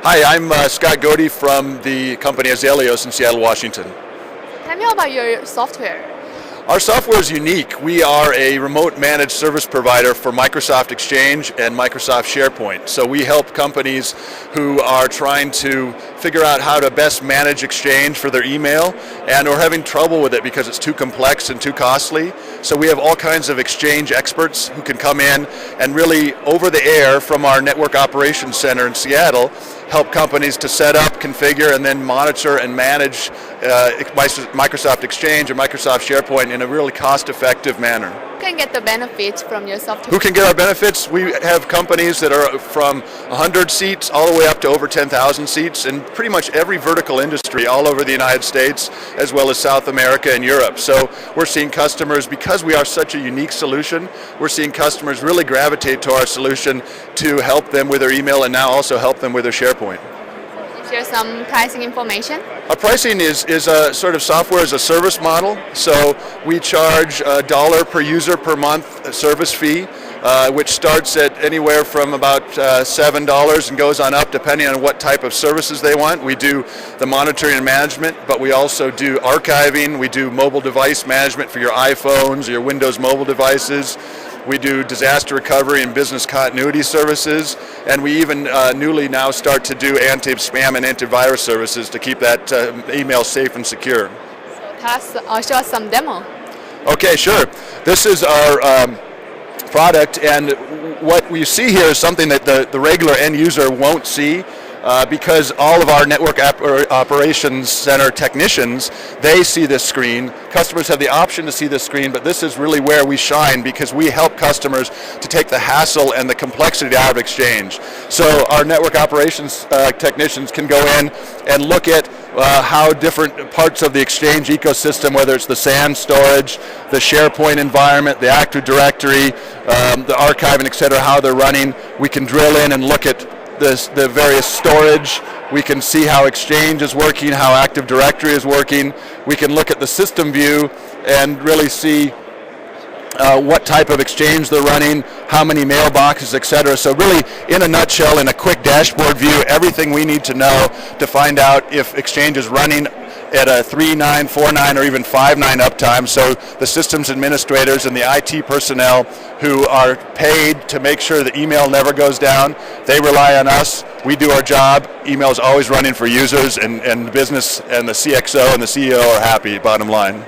Hi, I'm Scott Godey from the company Azaleos in Seattle, Washington. Tell me about your software. Our software is unique. We are a remote managed service provider for Microsoft Exchange and Microsoft SharePoint. So we help companies who are trying to figure out how to best manage Exchange for their email and are having trouble with it because it's too complex and too costly. So we have all kinds of Exchange experts who can come in and really over the air from our Network Operations Center in Seattle help companies to set up, configure, and then monitor and manage Microsoft Exchange or Microsoft SharePoint in a really cost-effective manner. Who can get the benefits from your software? Who can get our benefits? We have companies that are from 100 seats all the way up to over 10,000 seats in pretty much every vertical industry all over the United States as well as South America and Europe. So we're seeing customers, because we are such a unique solution, we're seeing customers really gravitate to our solution to help them with their email and now also help them with their SharePoint. Share some pricing information. Our pricing is a sort of software as a service model. So we charge $1 per user per month service fee, which starts at anywhere from about $7 and goes on up depending on what type of services they want. We do the monitoring and management, but we also do archiving. We do mobile device management for your iPhones, your Windows mobile devices. We do disaster recovery and business continuity services, and we even newly now start to do anti-spam and antivirus services to keep that email safe and secure. Show us some demo. Okay, sure. This is our product, and what we see here is something that the regular end user won't see. Because all of our Network Operations Center technicians, they see this screen. Customers have the option to see this screen, but this is really where we shine because we help customers to take the hassle and the complexity out of Exchange. So our Network Operations technicians can go in and look at how different parts of the Exchange ecosystem, whether it's the SAN storage, the SharePoint environment, the Active Directory, the archiving, et cetera, how they're running. We can drill in and look at the various storage. We can see how Exchange is working, how Active Directory is working. We can look at the system view and really see what type of Exchange they're running, how many mailboxes, etc. So really, in a nutshell, in a quick dashboard view, everything we need to know to find out if Exchange is running at a 3.9, 4.9, or even 5.9 uptime. So the systems administrators and the IT personnel who are paid to make sure that email never goes down, they rely on us. We do our job. Email is always running for users, and the business and the CXO and the CEO are happy, bottom line.